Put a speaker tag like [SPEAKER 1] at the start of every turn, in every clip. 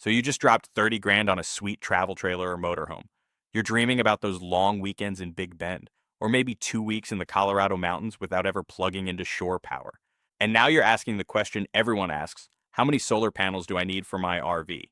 [SPEAKER 1] So you just dropped 30 grand on a sweet travel trailer or motorhome. You're dreaming about those long weekends in Big Bend, or maybe 2 weeks in the Colorado mountains without ever plugging into shore power. And now you're asking the question everyone asks, how many solar panels do I need for my RV?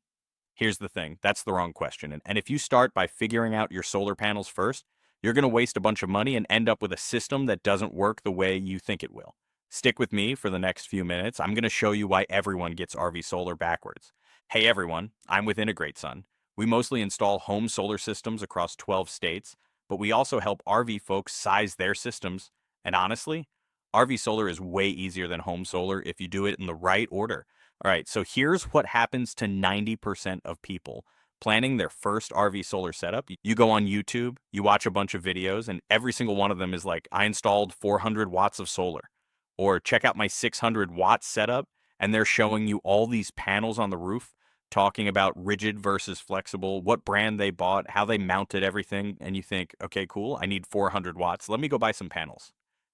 [SPEAKER 1] Here's the thing, that's the wrong question. And if you start by figuring out your solar panels first, you're going to waste a bunch of money and end up with a system that doesn't work the way you think it will. Stick with me for the next few minutes. I'm going to show you why everyone gets RV solar backwards. Hey everyone, I'm with Integrate Sun. We mostly install home solar systems across 12 states, but we also help RV folks size their systems. And honestly, RV solar is way easier than home solar if you do it in the right order. All right, so here's what happens to 90% of people planning their first RV solar setup. You go on YouTube, you watch a bunch of videos, and every single one of them is like, I installed 400 watts of solar. Or check out my 600 watt setup, and they're showing you all these panels on the roof, talking about rigid versus flexible, what brand they bought, how they mounted everything, and you think, okay, cool, I need 400 watts. Let me go buy some panels.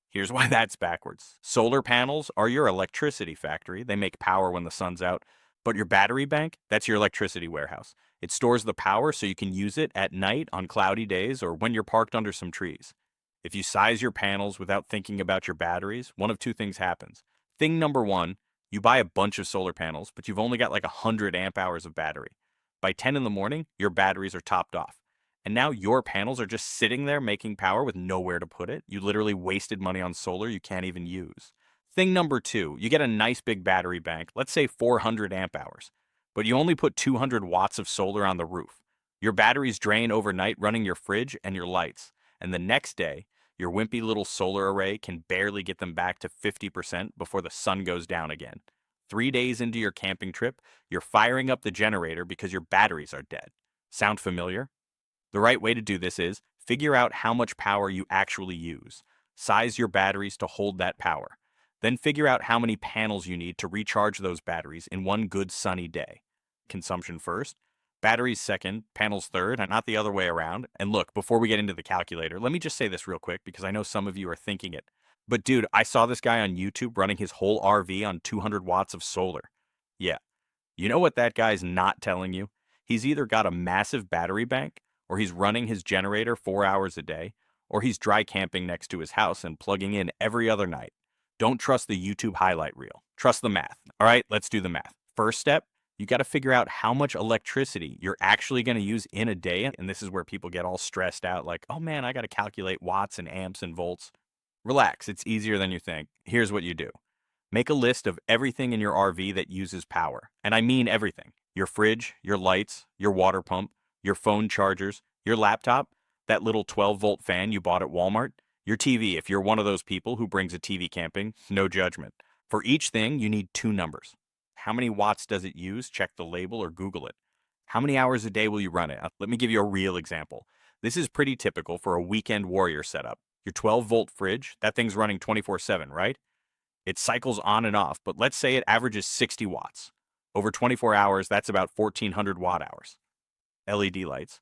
[SPEAKER 1] Here's why that's backwards. Solar panels are your electricity factory. They make power when the sun's out. But your battery bank, that's your electricity warehouse. It stores the power so you can use it at night on cloudy days or when you're parked under some trees. If you size your panels without thinking about your batteries, one of two things happens. Thing number one, you buy a bunch of solar panels, but you've only got like 100 amp hours of battery. By 10 in the morning, your batteries are topped off. And now your panels are just sitting there making power with nowhere to put it. You literally wasted money on solar you can't even use. Thing number two, you get a nice big battery bank, let's say 400 amp hours, but you only put 200 watts of solar on the roof. Your batteries drain overnight running your fridge and your lights, and the next day, your wimpy little solar array can barely get them back to 50% before the sun goes down again. 3 days into your camping trip, you're firing up the generator because your batteries are dead. Sound familiar? The right way to do this is figure out how much power you actually use. Size your batteries to hold that power. Then figure out how many panels you need to recharge those batteries in one good sunny day. Consumption first, batteries second, panels third, and not the other way around. And look, before we get into the calculator, let me just say this real quick because I know some of you are thinking it. But dude, I saw this guy on YouTube running his whole RV on 200 watts of solar. Yeah, you know what that guy's not telling you? He's either got a massive battery bank, or he's running his generator 4 hours a day, or he's dry camping next to his house and plugging in every other night. Don't trust the YouTube highlight reel. Trust the math. All right, let's do the math. First step, you got to figure out how much electricity you're actually going to use in a day. And this is where people get all stressed out like, oh man, I got to calculate watts and amps and volts. Relax, it's easier than you think. Here's what you do. Make a list of everything in your RV that uses power. And I mean everything. Your fridge, your lights, your water pump, your phone chargers, your laptop, that little 12-volt fan you bought at Walmart, your TV if you're one of those people who brings a TV camping, no judgment. For each thing, you need two numbers. How many watts does it use? Check the label or Google it. How many hours a day will you run it? Let me give you a real example. This is pretty typical for a weekend warrior setup. Your 12-volt fridge, that thing's running 24/7, right? It cycles on and off, but let's say it averages 60 watts. Over 24 hours, that's about 1,400 watt hours. LED lights.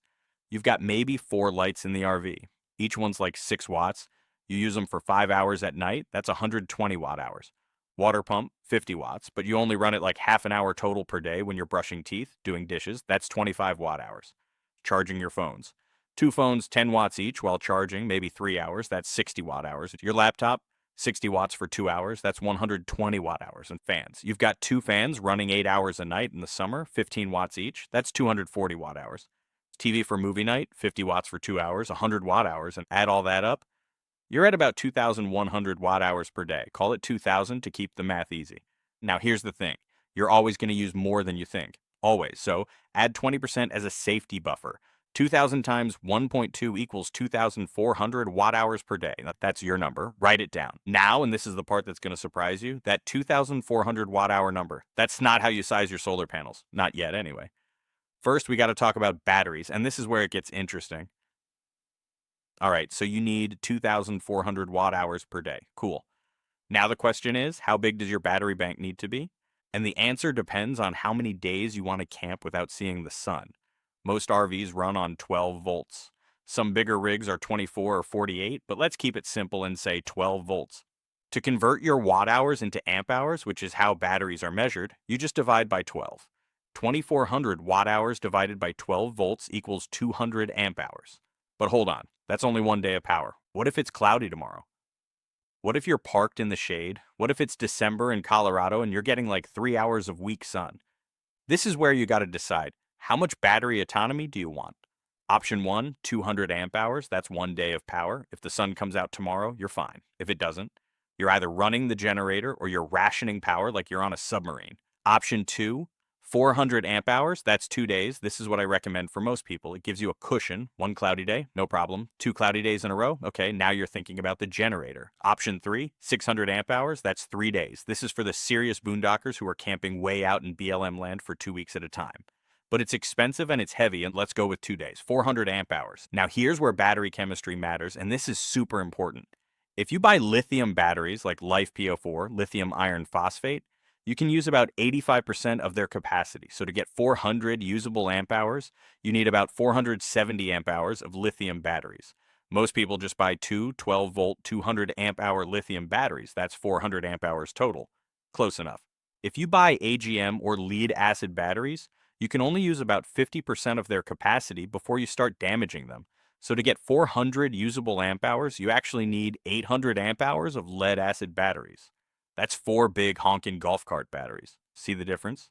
[SPEAKER 1] You've got maybe 4 lights in the RV. Each one's like 6 watts. You use them for 5 hours at night, that's 120 watt hours. Water pump, 50 watts, but you only run it like half an hour total per day when you're brushing teeth, doing dishes, that's 25 watt hours. Charging your phones. 2 phones, 10 watts each while charging, maybe 3 hours, that's 60 watt hours. Your laptop, 60 watts for 2 hours, that's 120 watt hours. And fans. You've got 2 fans running 8 hours a night in the summer, 15 watts each, that's 240 watt hours. TV for movie night, 50 watts for 2 hours, 100 watt hours, and add all that up, you're at about 2,100 watt hours per day. Call it 2,000 to keep the math easy. Now here's the thing. You're always going to use more than you think. Always. So add 20% as a safety buffer. 2,000 times 1.2 equals 2,400 watt hours per day. That's your number. Write it down. Now, and this is the part that's going to surprise you, that 2,400 watt hour number, that's not how you size your solar panels. Not yet, anyway. First, we got to talk about batteries, and this is where it gets interesting. All right, so you need 2,400 watt hours per day. Cool. Now the question is, how big does your battery bank need to be? And the answer depends on how many days you want to camp without seeing the sun. Most RVs run on 12 volts. Some bigger rigs are 24 or 48, but let's keep it simple and say 12 volts. To convert your watt hours into amp hours, which is how batteries are measured, you just divide by 12. 2,400 watt-hours divided by 12 volts equals 200 amp-hours. But hold on, that's only one day of power. What if it's cloudy tomorrow? What if you're parked in the shade? What if it's December in Colorado and you're getting like 3 hours of weak sun? This is where you got to decide, how much battery autonomy do you want? Option 1, 200 amp hours, that's one day of power. If the sun comes out tomorrow, you're fine. If it doesn't, you're either running the generator or you're rationing power like you're on a submarine. Option 2, 400 amp hours, that's 2 days. This is what I recommend for most people. It gives you a cushion. One cloudy day, no problem. 2 cloudy days in a row, okay, now you're thinking about the generator. Option 3, 600 amp hours, that's 3 days. This is for the serious boondockers who are camping way out in BLM land for 2 weeks at a time. But it's expensive and it's heavy, and let's go with 2 days, 400 amp hours. Now here's where battery chemistry matters, and this is super important. If you buy lithium batteries like Life PO4, lithium iron phosphate, you can use about 85% of their capacity. So to get 400 usable amp hours, you need about 470 amp hours of lithium batteries. Most people just buy two 12-volt, 200 amp hour lithium batteries. That's 400 amp hours total. Close enough. If you buy AGM or lead acid batteries, you can only use about 50% of their capacity before you start damaging them. So to get 400 usable amp hours, you actually need 800 amp hours of lead acid batteries. That's 4 big honkin' golf cart batteries. See the difference?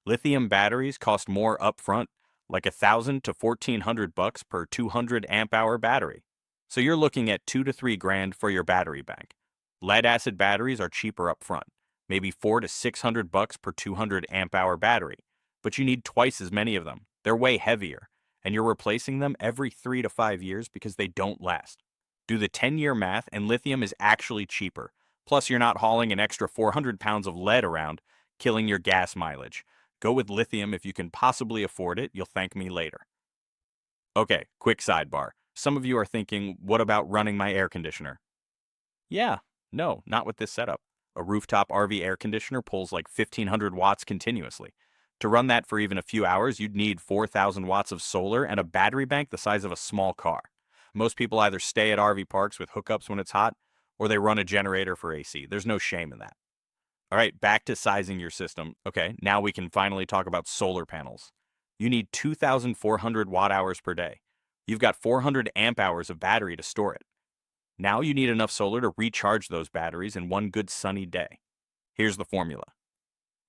[SPEAKER 1] Lithium batteries cost more upfront, like 1,000 to 1,400 bucks per 200 amp hour battery. So you're looking at 2 to 3 grand for your battery bank. Lead acid batteries are cheaper upfront, maybe 4 to 600 bucks per 200 amp hour battery, but you need twice as many of them. They're way heavier, and you're replacing them every 3 to 5 years because they don't last. Do the 10-year math, and lithium is actually cheaper. Plus, you're not hauling an extra 400 pounds of lead around, killing your gas mileage. Go with lithium if you can possibly afford it. You'll thank me later. Okay, quick sidebar. Some of you are thinking, what about running my air conditioner? Yeah, no, not with this setup. A rooftop RV air conditioner pulls like 1,500 watts continuously. To run that for even a few hours, you'd need 4,000 watts of solar and a battery bank the size of a small car. Most people either stay at RV parks with hookups when it's hot, or they run a generator for AC. There's no shame in that. All right, back to sizing your system. Okay, now we can finally talk about solar panels. You need 2,400 watt hours per day. You've got 400 amp hours of battery to store it. Now you need enough solar to recharge those batteries in one good sunny day. Here's the formula.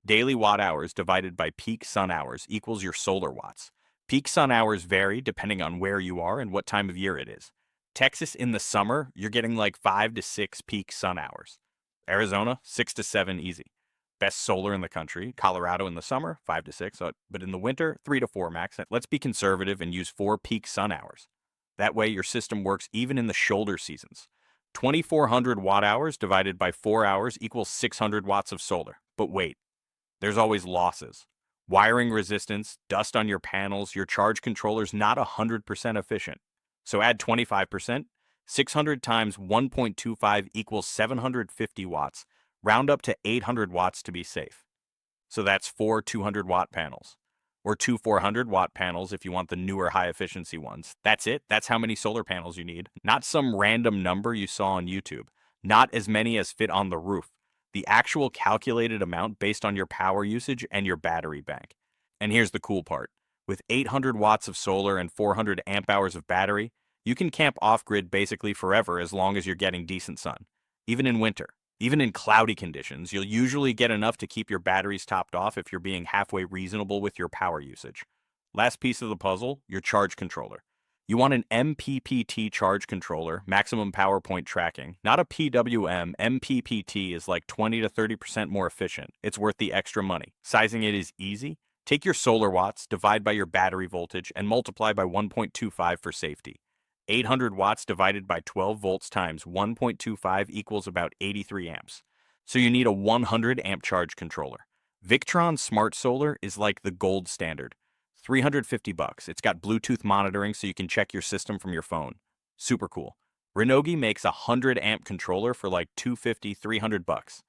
[SPEAKER 1] Daily watt hours divided by peak sun hours equals your solar watts. Peak sun hours vary depending on where you are and what time of year it is. Texas in the summer, you're getting like 5 to 6 peak sun hours. Arizona, 6 to 7 easy. Best solar in the country. Colorado in the summer, 5 to 6, but in the winter, 3 to 4 max. Let's be conservative and use 4 peak sun hours. That way your system works even in the shoulder seasons. 2,400 watt hours divided by 4 hours equals 600 watts of solar. But wait, there's always losses. Wiring resistance, dust on your panels, your charge controller's not 100% efficient. So add 25%. 600 times 1.25 equals 750 watts. Round up to 800 watts to be safe. So that's 4 200-watt panels. Or 2 400-watt panels if you want the newer high-efficiency ones. That's it. That's how many solar panels you need. Not some random number you saw on YouTube. Not as many as fit on the roof. The actual calculated amount based on your power usage and your battery bank. And here's the cool part. With 800 watts of solar and 400 amp hours of battery, you can camp off-grid basically forever as long as you're getting decent sun. Even in winter. Even in cloudy conditions, you'll usually get enough to keep your batteries topped off if you're being halfway reasonable with your power usage. Last piece of the puzzle, your charge controller. You want an MPPT charge controller, maximum power point tracking, not a PWM. MPPT is like 20 to 30% more efficient. It's worth the extra money. Sizing it is easy. Take your solar watts, divide by your battery voltage, and multiply by 1.25 for safety. 800 watts divided by 12 volts times 1.25 equals about 83 amps. So you need a 100 amp charge controller. Victron Smart Solar is like the gold standard. 350 bucks. It's got Bluetooth monitoring so you can check your system from your phone. Super cool. Renogi makes a 100 amp controller for like 250, 300 bucks.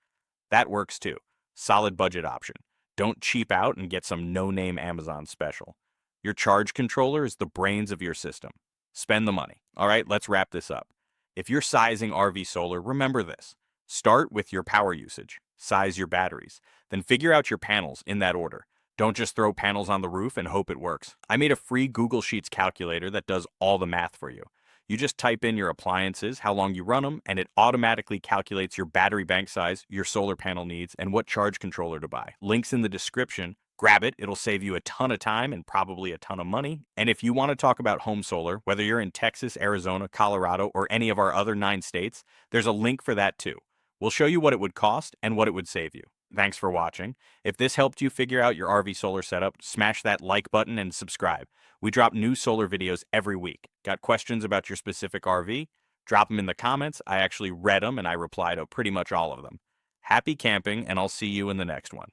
[SPEAKER 1] That works too. Solid budget option. Don't cheap out and get some no-name Amazon special. Your charge controller is the brains of your system. Spend the money. All right, let's wrap this up. If you're sizing RV solar, remember this. Start with your power usage. Size your batteries. Then figure out your panels in that order. Don't just throw panels on the roof and hope it works. I made a free Google Sheets calculator that does all the math for you. You just type in your appliances, how long you run them, and it automatically calculates your battery bank size, your solar panel needs, and what charge controller to buy. Links in the description. Grab it, it'll save you a ton of time and probably a ton of money. And if you want to talk about home solar, whether you're in Texas, Arizona, Colorado, or any of our other 9 states, there's a link for that too. We'll show you what it would cost and what it would save you. Thanks for watching. If this helped you figure out your RV solar setup, smash that like button and subscribe. We drop new solar videos every week. Got questions about your specific RV? Drop them in the comments. I actually read them and I reply to pretty much all of them. Happy camping, and I'll see you in the next one.